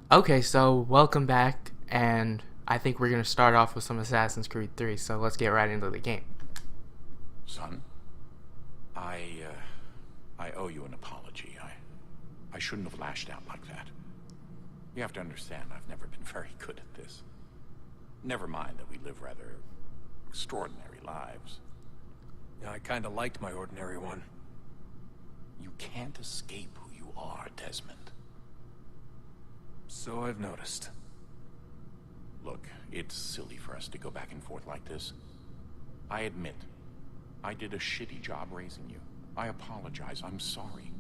Okay, so welcome back, and I think we're going to start off with some Assassin's Creed 3, so let's get right into the game. Son, I owe you an apology. I shouldn't have lashed out like that. You have to understand, I've never been very good at this. Never mind that we live rather extraordinary lives. Yeah, I kinda liked my ordinary one. You can't escape who you are, Desmond. So I've noticed. Look, it's silly for us to go back and forth like this. I admit, I did a shitty job raising you. I apologize, I'm sorry.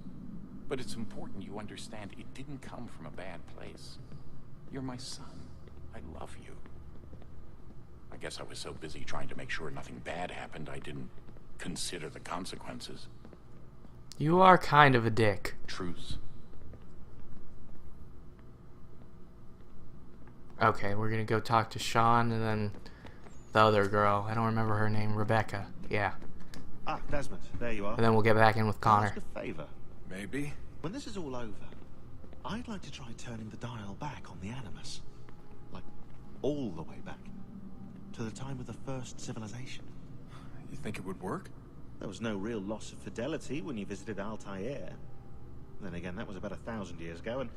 But it's important you understand it didn't come from a bad place. You're my son. I love you. I guess I was so busy trying to make sure nothing bad happened, I didn't consider the consequences. You are kind of a dick. Truce. Okay, we're going to go talk to Sean and then the other girl. I don't remember her name. Rebecca. Yeah. Ah, Desmond, there you are. And then we'll get back in with Can I Connor. ask a favour? Maybe? When this is all over, I'd like to try turning the dial back on the Animus. Like, all the way back. To the time of the first civilization. You think it would work? There was no real loss of fidelity when you visited Altair. Then again, that was about 1,000 years ago, and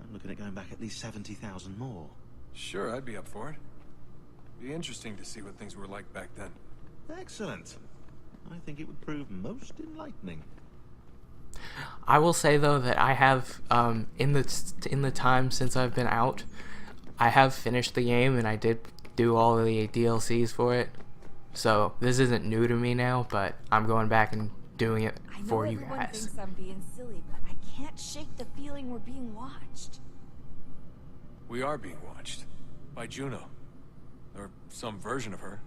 I'm looking at going back at least 70,000 more. Sure, I'd be up for it. Be interesting to see what things were like back then. Excellent. I think it would prove most enlightening. I will say though that I have in the time since I've been out, I have finished the game and I did do all of the DLCs for it. So this isn't new to me now, but I'm going back and doing it for you I know everyone guys. thinks I'm being silly, but I can't shake the feeling we're being watched. We are being watched. By Juno. Or some version of her.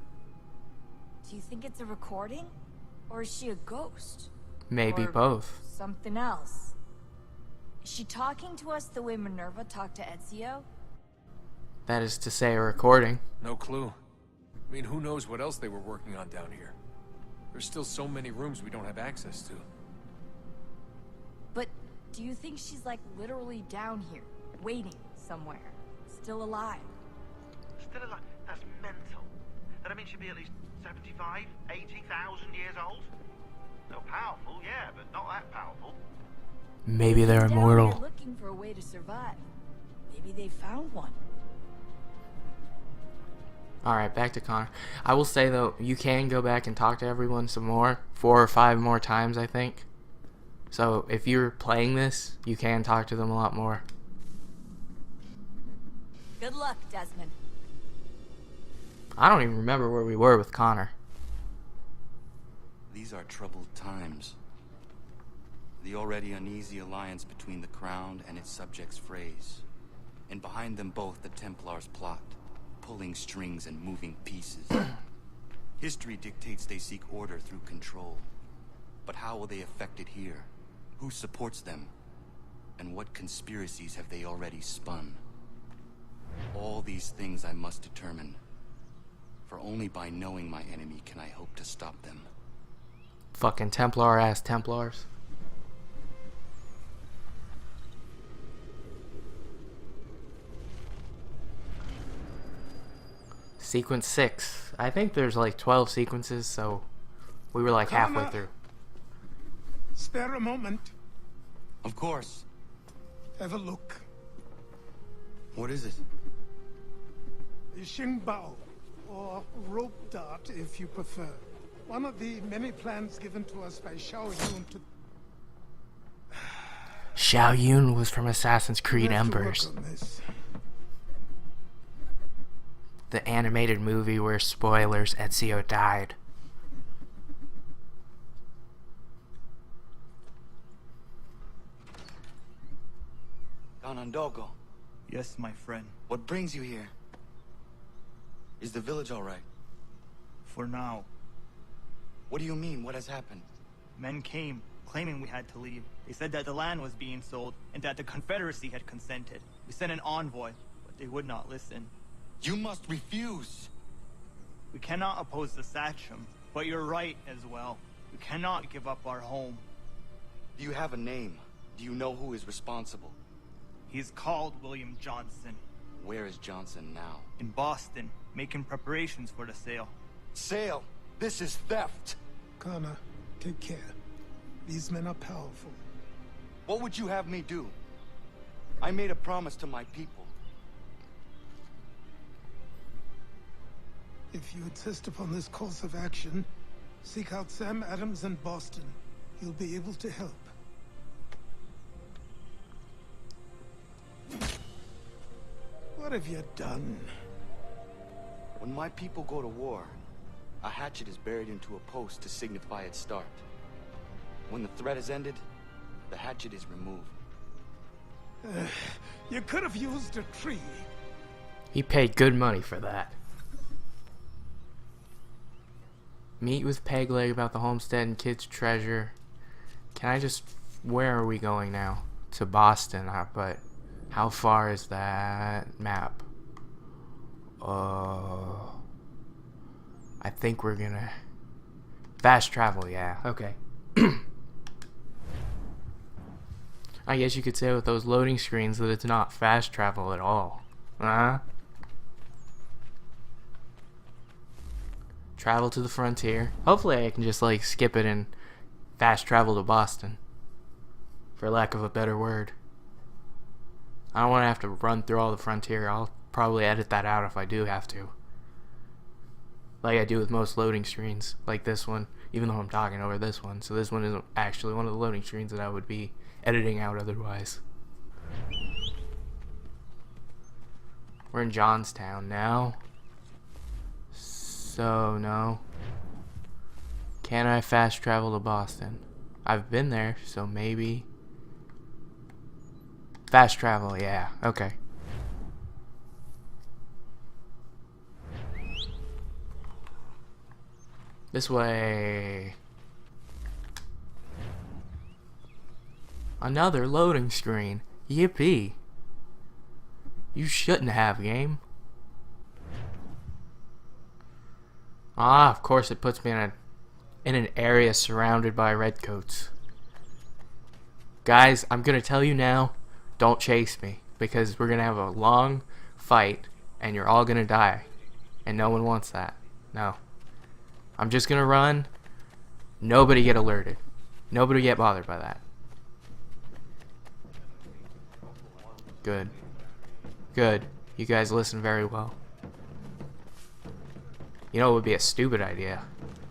Do you think it's a recording? Or is she a ghost? Maybe Or both. something else? Is she talking to us the way Minerva talked to Ezio? That is to say, a recording. No clue. I mean, who knows what else they were working on down here. There's still so many rooms we don't have access to. But do you think she's like literally down here, waiting somewhere, still alive? Still alive? That's mental. That means she'd be at least 75, 80,000 years old? So powerful, yeah, but not that powerful. Maybe they're Down here immortal. looking for a way to survive. Maybe they found one. Alright, back to Connor. I will say though, you can go back and talk to everyone some more. 4 or 5 more times, I think. So if you're playing this, you can talk to them a lot more. Good luck, Desmond. I don't even remember where we were with Connor. These are troubled times. The already uneasy alliance between the Crown and its subjects frays. And behind them both the Templars plot, pulling strings and moving pieces. History dictates they seek order through control. But how will they affect it here? Who supports them? And what conspiracies have they already spun? All these things I must determine. For only by knowing my enemy can I hope to stop them. Fucking Templar-ass Templars. Sequence 6. I think there's like 12 sequences, so we were like halfway Connor. through. Spare a moment. Of course. Have a look. What is it? The Xingbao, or rope dart if you prefer. One of the many plans given to us by Xiao Yun to Xiao Yun was from Assassin's Creed have to work Embers. on this. The animated movie where, spoilers, Ezio died. Ratonhnhaké. Yes, my friend. What brings you here? Is the village all right? For now, What do you mean? What has happened? men came, claiming we had to leave. They said that the land was being sold, and that the Confederacy had consented. We sent an envoy, but they would not listen. You must refuse. We cannot oppose the Sachem, but you're right as well. We cannot give up our home. Do you have a name? Do you know who is responsible? He's called William Johnson. Where is Johnson now? In Boston, making preparations for the sale. Sale! This is theft! Connor, take care. These men are powerful. What would you have me do? I made a promise to my people. If you insist upon this course of action, seek out Sam Adams in Boston. He'll be able to help. What have you done? When my people go to war, a hatchet is buried into a post to signify its start. When the threat is ended, the hatchet is removed. You could have used a tree. He paid good money for that. Meet with Pegleg about the homestead and kids' treasure. Can I just... Where are we going now? To Boston, but how far is that map? I think we're gonna... Fast travel, yeah, okay. I guess you could say with those loading screens that it's not fast travel at all. Travel to the frontier. Hopefully I can just like skip it and fast travel to Boston. For lack of a better word. I don't want to have to run through all the frontier. I'll probably edit that out if I do have to. Like I do with most loading screens. Like this one. Even though I'm talking over this one. So this one isn't actually one of the loading screens that I would be editing out otherwise. We're in Johnstown now. So, no. Can I fast travel to Boston? I've been there, so maybe. Fast travel, yeah, okay. This way. Another loading screen. Yippee. You shouldn't have, game. Ah, of course it puts me in an area surrounded by redcoats. Guys, I'm gonna tell you now, don't chase me, because we're gonna have a long fight and you're all gonna die. And no one wants that. No. I'm just gonna run. Nobody get alerted. Nobody get bothered by that. Good. Good. You guys listen very well. You know it would be a stupid idea?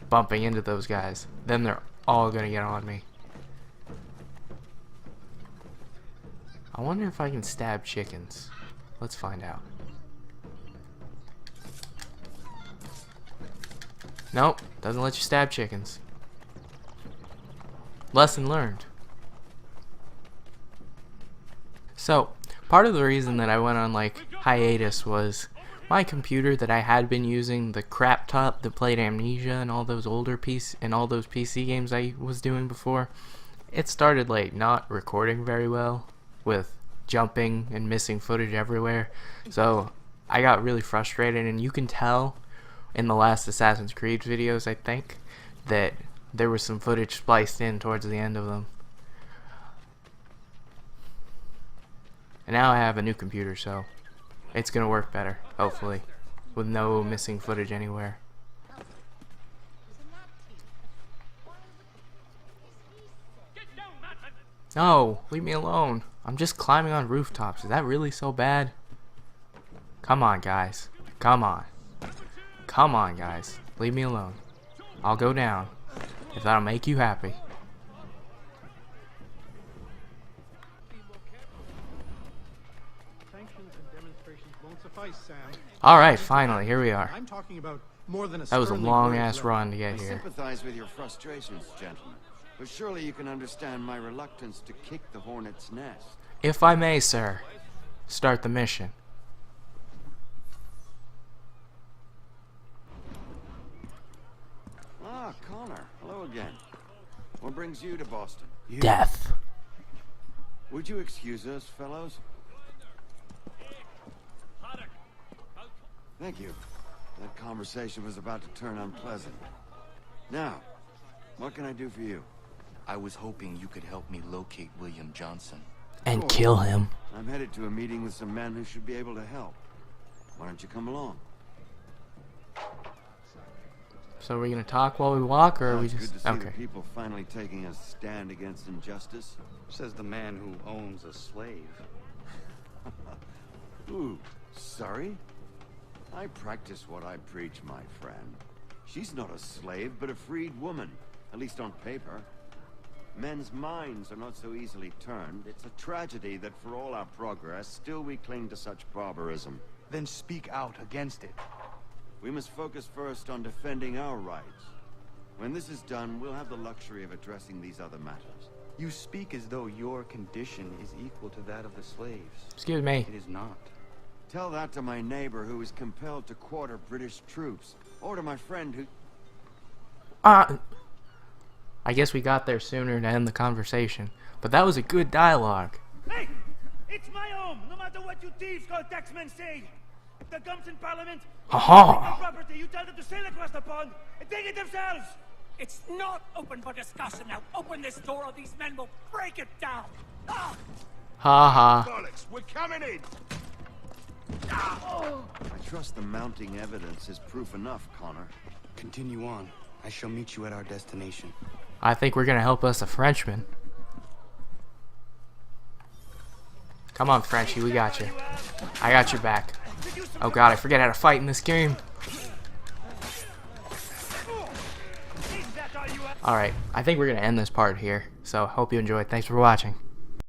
Bumping into those guys. Then they're all gonna get on me. I wonder if I can stab chickens. Let's find out. Nope, doesn't let you stab chickens. Lesson learned. So, part of the reason that I went on like hiatus was my computer that I had been using, the crap top that played Amnesia and all those older PC games I was doing before, it started like not recording very well with jumping and missing footage everywhere. So I got really frustrated, and you can tell in the last Assassin's Creed videos, I think, that there was some footage spliced in towards the end of them. And now I have a new computer, so it's gonna work better, hopefully, with no missing footage anywhere. No, leave me alone. I'm just climbing on rooftops. Is that really so bad? Come on, guys. Come on. Come on, guys. Leave me alone. I'll go down, if that'll make you happy. Alright, finally, here we are. I'm talking about more than a That was a long-ass run to get I here. sympathize with your frustrations, gentlemen. But surely you can understand my reluctance to kick the hornet's nest. If I may, sir, start the mission. Ah, Connor. Hello again. What brings you to Boston? Death. Would you excuse us, fellows? Thank you. That conversation was about to turn unpleasant. Now, what can I do for you? I was hoping you could help me locate William Johnson. And kill him. I'm headed to a meeting with some men who should be able to help. Why don't you come along? So are we gonna talk while we walk, or are we It's just good to see the okay? people finally taking a stand against injustice. Says the man who owns a slave. Ooh, sorry? I practice what I preach, my friend. She's not a slave, but a freed woman, at least on paper. Men's minds are not so easily turned. It's a tragedy that for all our progress, still we cling to such barbarism. Then speak out against it. We must focus first on defending our rights. When this is done, we'll have the luxury of addressing these other matters. You speak as though your condition is equal to that of the slaves. Excuse me. It is not. Tell that to my neighbor who is compelled to quarter British troops, or to my friend who... I guess we got there sooner to end the conversation, but that was a good dialogue. Hey! It's my home, no matter what you thieves called taxmen say! If the gums in Parliament... Aha! ...property, you tell them to sail across the pond and take it themselves! It's not open for discussion now. Open this door or these men will break it down. Ah! Ha ha. Bollocks, we're coming in! I trust the mounting evidence is proof enough, Connor. Continue on. I shall meet you at our destination. I think we're gonna help us a Frenchman. Come on, Frenchie, we got you. I got your back. Oh god, I forget how to fight in this game. Alright, I think we're gonna end this part here. So, hope you enjoyed. Thanks for watching.